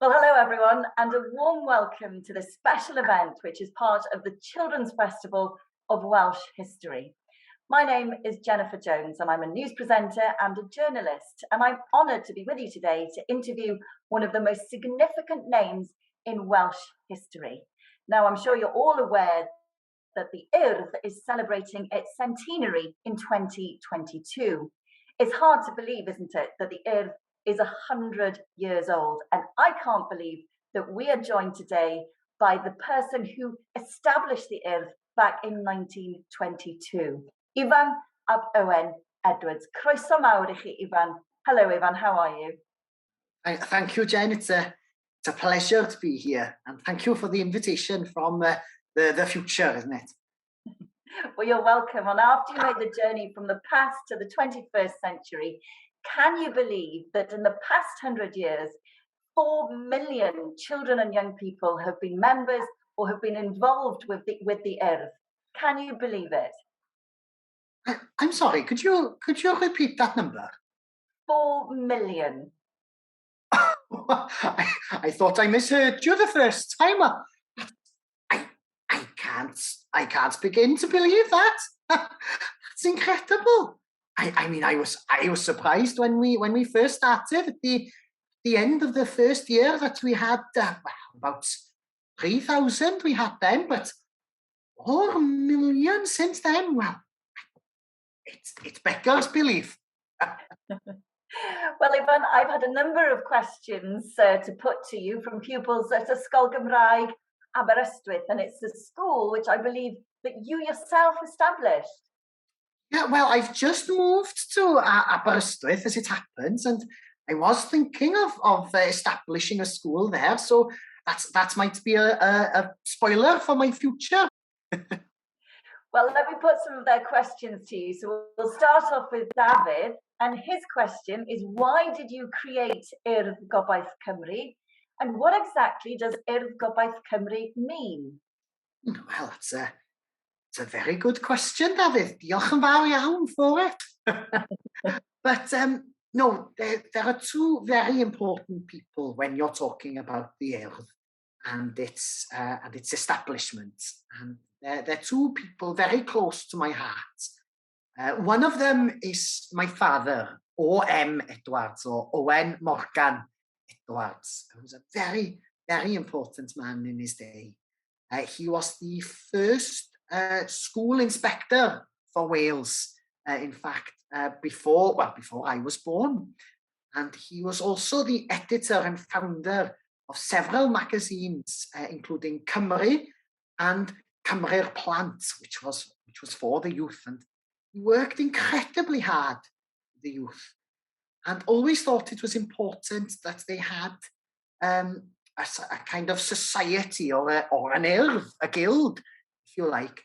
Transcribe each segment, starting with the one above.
Well, hello everyone, and a warm welcome to this special event, which is part of the Children's Festival of Welsh History. My name is Jennifer Jones, and I'm a news presenter and a journalist, and I'm honoured to be with you today to interview one of the most significant names in Welsh history. Now, I'm sure you're all aware that the Urdd is celebrating its centenary in 2022. It's hard to believe, isn't it, that the Urdd is 100 years old. And I can't believe that we are joined today by the person who established the Urdd back in 1922. Ifan ab Owen Edwards. Croeso mawr I chi, Ifan. Hello, Ifan, how are you? Thank you, Jen. It's a pleasure to be here. And thank you for the invitation from the future, isn't it? Well, you're welcome. And after you made the journey from the past to the 21st century, can you believe that in the past 100 years, 4 million children and young people have been members or have been involved with the Urdd? Can you believe it? I'm sorry, could you repeat that number? 4 million. I thought I misheard you the first time. I can't begin to believe that. That's incredible. I mean, I was surprised when we first started at the end of the first year that we had about 3,000 we had then, but 4 million since then. Well, it's beggars belief. Well, Ifan, I've had a number of questions to put to you from pupils at Ysgol Gymraeg Aberystwyth, and it's a school which I believe that you yourself established. Yeah, well, I've just moved to Aberystwyth, as it happens, and I was thinking of establishing a school there, so that might be a spoiler for my future. Well, let me put some of their questions to you. So we'll start off with David, and his question is, why did you create Urdd Gobaith Cymru, and what exactly does Urdd Gobaith Cymru mean? Well, it's a very good question, David. Diolch yn fawr iawn for it. But no, there are two very important people when you're talking about the Urdd and its establishment. And they're two people very close to my heart. One of them is my father, O.M. Edwards, or Owen Morgan Edwards, who was a very, very important man in his day. He was the first school inspector for Wales, in fact, before I was born. And he was also the editor and founder of several magazines, including Cymru and Cymru'r Plant, which was for the youth. And he worked incredibly hard with the youth and always thought it was important that they had a kind of society or an Urdd, a guild, if you like,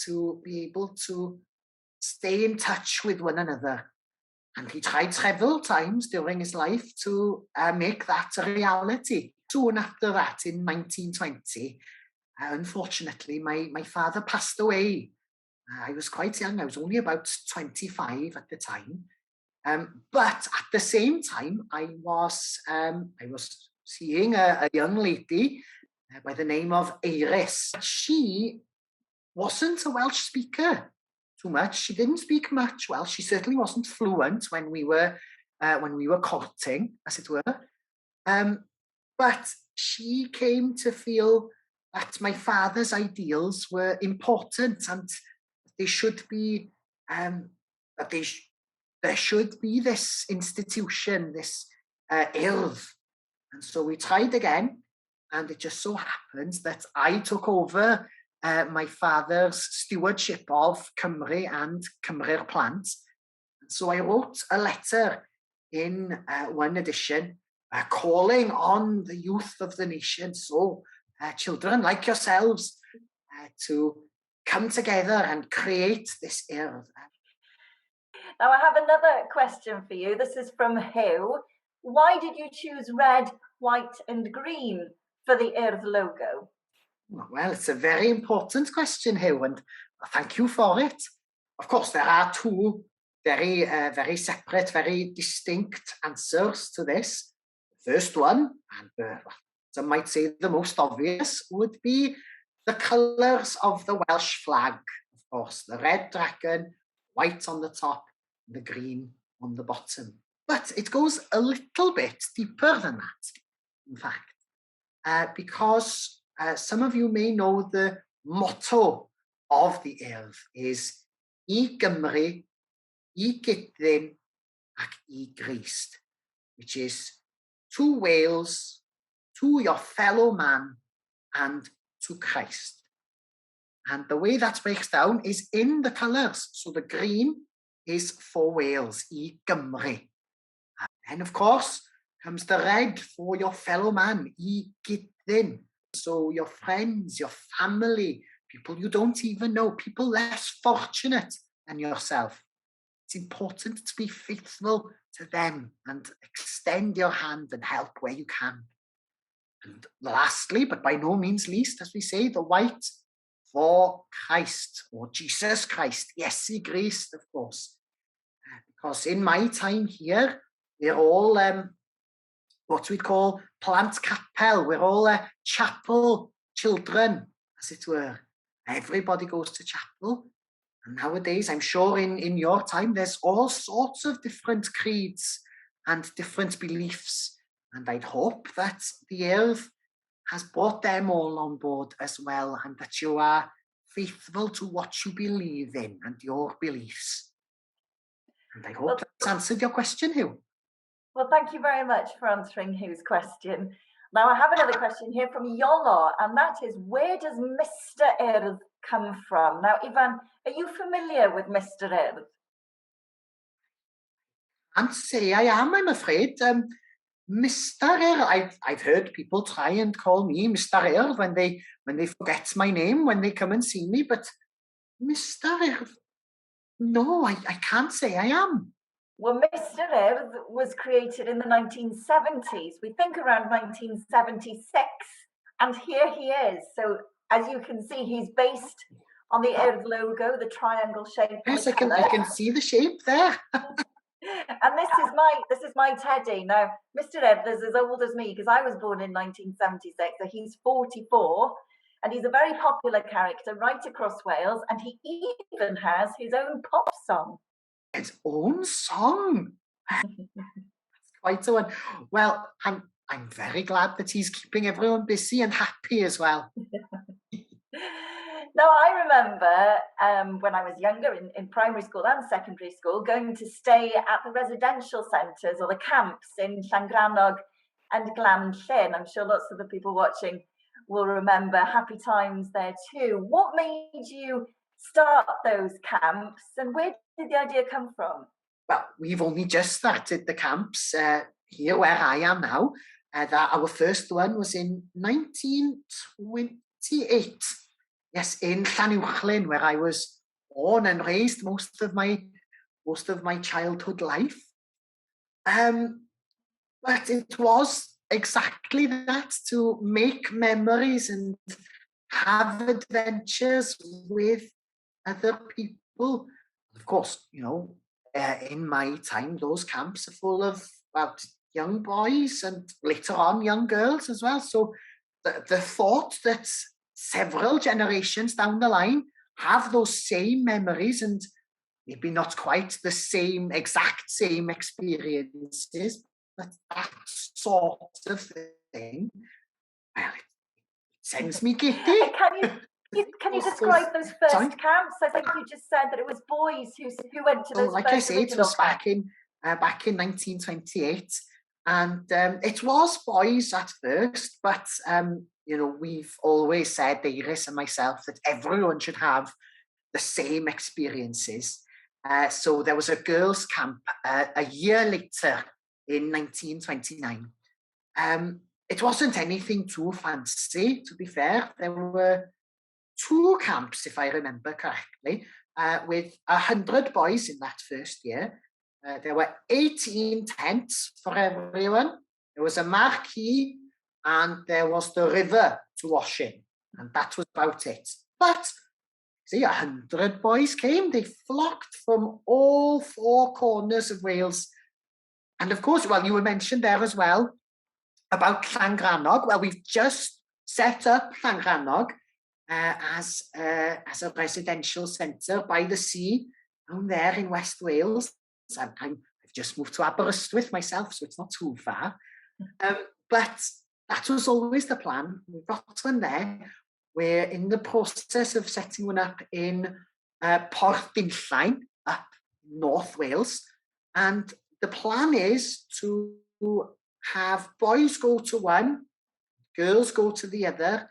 to be able to stay in touch with one another. And he tried several times during his life to make that a reality. Soon after that, in 1920, unfortunately, my father passed away. I was quite young. I was only about 25 at the time. But at the same time, I was seeing a young lady by the name of Iris. She wasn't a Welsh speaker too much. She didn't speak much Welsh. She certainly wasn't fluent when we were courting, as it were. But she came to feel that my father's ideals were important and they should be there should be this institution, this Urdd. And so we tried again, and it just so happens that I took over my father's stewardship of Cymru and Cymru'r Plant. And so I wrote a letter in one edition calling on the youth of the nation, so children like yourselves, to come together and create this Urdd. Now I have another question for you. This is from Hugh. Why did you choose red, white and green for the Urdd logo? Well, it's a very important question, Hugh, and thank you for it. Of course, there are two very separate, very distinct answers to this. first one, and some might say the most obvious, would be the colours of the Welsh flag, of course, the red dragon, white on the top, the green on the bottom. But it goes a little bit deeper than that, in fact, because some of you may know the motto of the Urdd is I Gymru, I Gydyn ac I Grist, which is to Wales, to your fellow man, and to Christ. And the way that breaks down is in the colours. So the green is for Wales, I Gymru. And of course comes the red for your fellow man, I Gydyn. So your friends, your family, people you don't even know, people less fortunate than yourself. It's important to be faithful to them and extend your hand and help where you can. And lastly, but by no means least, as we say, the white for Christ or Jesus Christ. Yes, I Grist, of course. Because in my time here, we're all what we call plant capel. We're all chapel children, as it were. Everybody goes to chapel. And nowadays, I'm sure in your time, there's all sorts of different creeds and different beliefs. And I'd hope that the Urdd has brought them all on board as well, and that you are faithful to what you believe in and your beliefs. And I hope that's answered your question, Hugh. Well, thank you very much for answering Hugh's question. Now, I have another question here from Yolo, and that is, where does Mr. Urdd come from? Now, Ifan, are you familiar with Mr. Urdd? I can't say I am, I'm afraid. Mr. Urdd, I've heard people try and call me Mr. Urdd when they forget my name, when they come and see me, but Mr. Urdd, no, I can't say I am. Well, Mr. Urdd was created in the 1970s. We think around 1976, and here he is. So as you can see, he's based on the Urdd logo, the triangle shape. Yes, I can see the shape there. And this is my teddy. Now, Mr. Urdd is as old as me because I was born in 1976, so he's 44, and he's a very popular character right across Wales, and he even has his own pop song. His own song. That's quite a one. Well, I'm very glad that he's keeping everyone busy and happy as well. Now, I remember when I was younger in primary school and secondary school, going to stay at the residential centres or the camps in Llangranog and Glanllyn. I'm sure lots of the people watching will remember happy times there too. What made you start those camps, and where did the idea come from? Well, we've only just started the camps here where I am now. Our first one was in 1928. Yes, in Llewelyn, where I was born and raised most of my childhood life. But it was exactly that, to make memories and have adventures with other people. Of course, you know, in my time, those camps are full of young boys and later on young girls as well. So the thought that several generations down the line have those same memories and maybe not quite the exact same experiences, but that sort of thing, well, it sends me giddy. Can you describe those first camps? I think you just said that it was boys who went to those. Like I say, it was back in 1928, and it was boys at first, but you know, we've always said, Iris and myself, that everyone should have the same experiences. So there was a girls' camp a year later in 1929. It wasn't anything too fancy, to be fair. There were 2 camps, if I remember correctly, with 100 boys in that first year. There were 18 tents for everyone. There was a marquee, and there was the river to wash in, and that was about it. But see, 100 boys came. They flocked from all 4 corners of Wales. And of course, well, you were mentioned there as well, about Llangrannog. Well, we've just set up Llangrannog as a residential centre by the sea down there in West Wales. I've just moved to Aberystwyth myself, so it's not too far. But that was always the plan. We've got one there. We're in the process of setting one up in Port Dinllaen, up North Wales. And the plan is to have boys go to one, girls go to the other,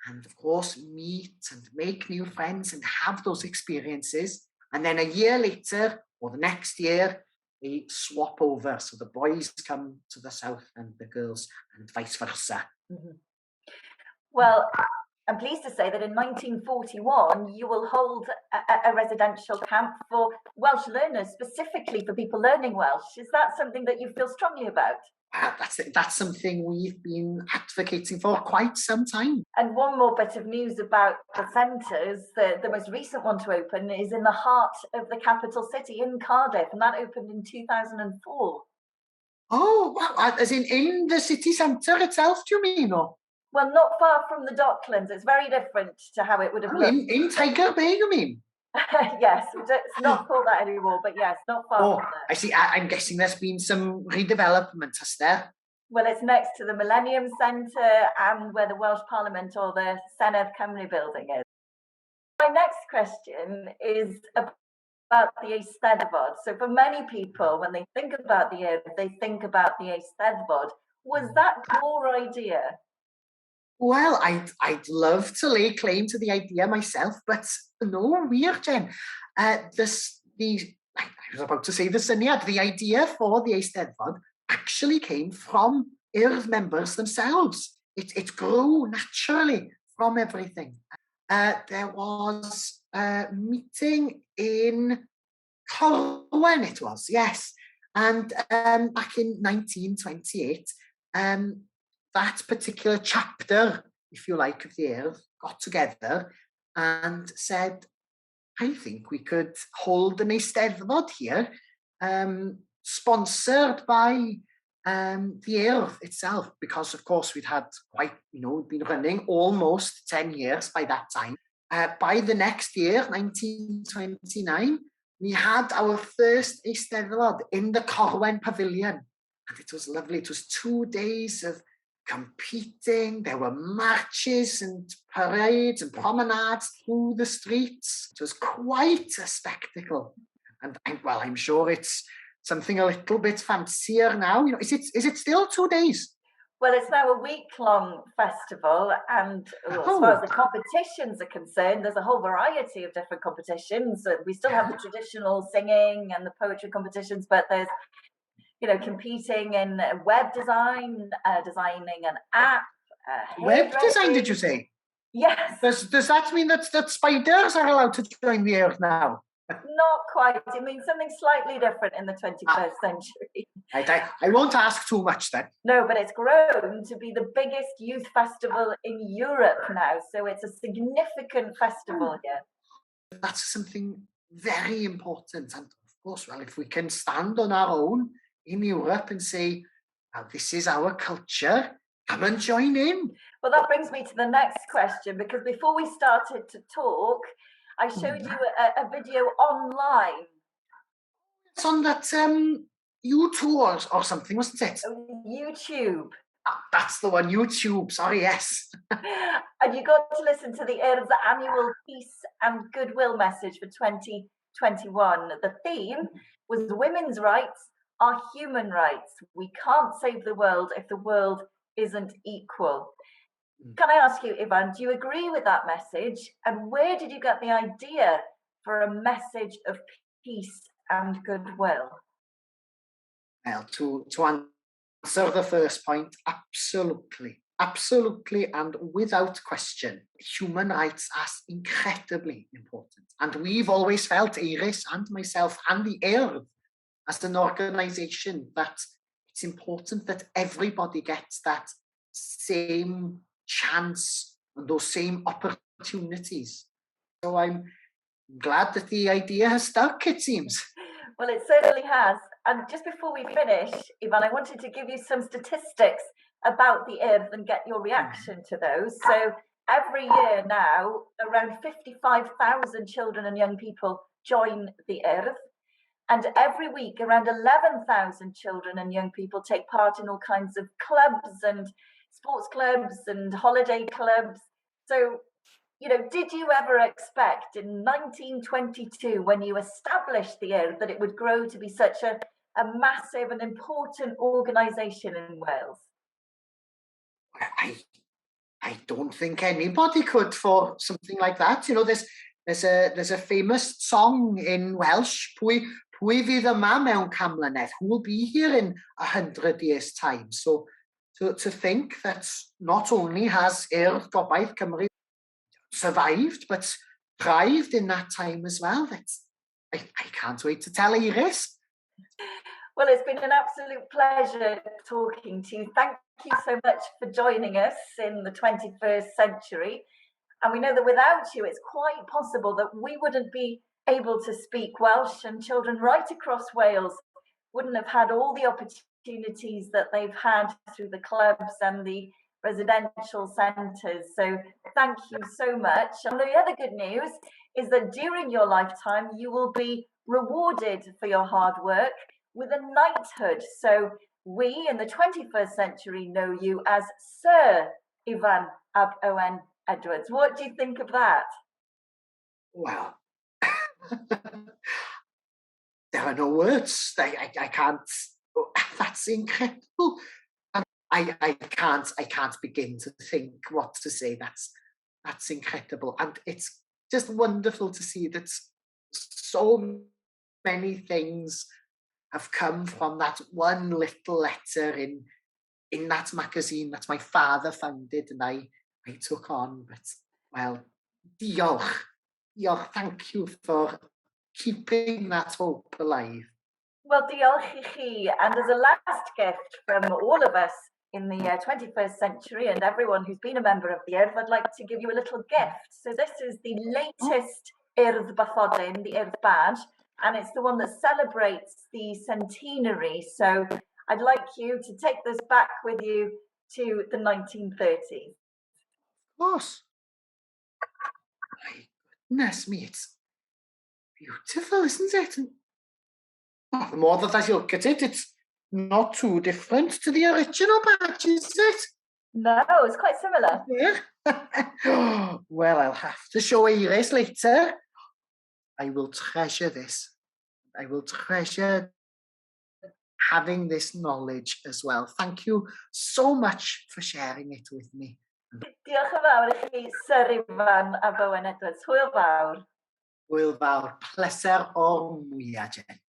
and of course meet and make new friends and have those experiences. And then a year later, or the next year, they swap over. So the boys come to the south and the girls, and vice versa. Mm-hmm. Well, I'm pleased to say that in 1941, you will hold a residential camp for Welsh learners, specifically for people learning Welsh. Is that something that you feel strongly about? That's something we've been advocating for quite some time. And one more bit of news about the centres, the most recent one to open is in the heart of the capital city in Cardiff, and that opened in 2004. Oh, wow. As in the city centre itself, do you mean? Or? Well, not far from the Docklands. It's very different to how it would have looked. In Tiger Bay, you mean? Yes, it's not called that anymore, but yes, not far from there. I see. I'm guessing there's been some redevelopment, has there? Well, it's next to the Millennium Centre and where the Welsh Parliament or the Senedd Cymru building is. My next question is about the Eisteddfod. So for many people, when they think about the Urdd, they think about the Eisteddfod. Was that your idea? Well, I'd love to lay claim to the idea myself, but no, we're Jen. I was about to say the syniad. The idea for the Eisteddfod actually came from Urdd members themselves. It grew naturally from everything. There was a meeting in Owen, it was, yes. And back in 1928, that particular chapter, if you like, of the Urdd got together and said, I think we could hold an Eisteddfod here, sponsored by the Urdd itself, because of course we'd had been running almost 10 years by that time. By the next year, 1929, we had our first Eisteddfod in the Corwen Pavilion. And it was lovely. It was 2 days of competing. There were marches and parades and promenades through the streets. It was quite a spectacle. And I'm sure it's something a little bit fancier now. Is it still 2 days? Well, it's now a week-long festival, and as far as the competitions are concerned, there's a whole variety of different competitions. We still have the traditional singing and the poetry competitions, but there's competing in web design, designing an app. Web design, did you say? Yes. Does that mean that spiders are allowed to join the Urdd now? Not quite. It means something slightly different in the 21st century. I won't ask too much then. No, but it's grown to be the biggest youth festival in Europe now. So it's a significant festival here. That's something very important. And of course, if we can stand on our own in Europe and say, this is our culture, come and join in. Well, that brings me to the next question, because before we started to talk, I showed you a video online. It's on that YouTube or something, wasn't it? YouTube. That's the one, YouTube, sorry, yes. And you got to listen to the Urdd's annual Peace and Goodwill message for 2021. The theme was women's rights are human rights. We can't save the world if the world isn't equal. Can I ask you, Ifan, do you agree with that message? And where did you get the idea for a message of peace and goodwill? Well, to answer the first point, absolutely, and without question, human rights are incredibly important. And we've always felt, Iris and myself and the Urdd, as an organisation, that it's important that everybody gets that same chance and those same opportunities. So I'm glad that the idea has stuck, it seems. Well, it certainly has. And just before we finish, Ifan, I wanted to give you some statistics about the Urdd and get your reaction to those. So every year now, around 55,000 children and young people join the Urdd. And every week, around 11,000 children and young people take part in all kinds of clubs and sports clubs and holiday clubs. So, you know, did you ever expect in 1922, when you established the Urdd, that it would grow to be such a massive and important organisation in Wales? I don't think anybody could for something like that. You know, there's a famous song in Welsh, pwy fydd yma mewn can mlynedd, who will be here in 100 years' time. So to think that not only has Urdd Gobaith Cymru survived, but thrived in that time as well, I can't wait to tell Iris. Well, it's been an absolute pleasure talking to you. Thank you so much for joining us in the 21st century. And we know that without you, it's quite possible that we wouldn't be able to speak Welsh, and children right across Wales wouldn't have had all the opportunities that they've had through the clubs and the residential centres. So thank you so much. And the other good news is that during your lifetime, you will be rewarded for your hard work with a knighthood. So we in the 21st century know you as Sir Ifan ab Owen Edwards. What do you think of that? Well, there are no words. I can't. That's incredible. And I can't begin to think what to say. That's incredible, and it's just wonderful to see that so many things have come from that one little letter in that magazine that my father founded and I took on. But, well, diolch. Diolch, thank you for keeping that hope alive. Well, diolch I chi. And as a last gift from all of us in the 21st century and everyone who's been a member of the Urdd, I'd like to give you a little gift. So this is the latest Urdd Bathodyn, the Urdd badge, and it's the one that celebrates the centenary. So I'd like you to take this back with you to the 1930s. Of course. My goodness me, it's beautiful, isn't it? And, oh, the more that I look at it, it's not too different to the original badge, is it? No, it's quite similar. Yeah. Well, I'll have to show Iris later. I will treasure this. I will treasure having this knowledge as well. Thank you so much for sharing it with me. Diolch yn fawr I chi, Sir Ifan ab Owen Edwards. Hwyl fawr. Hwyl fawr. Pleser o'r mwyaf, Jen.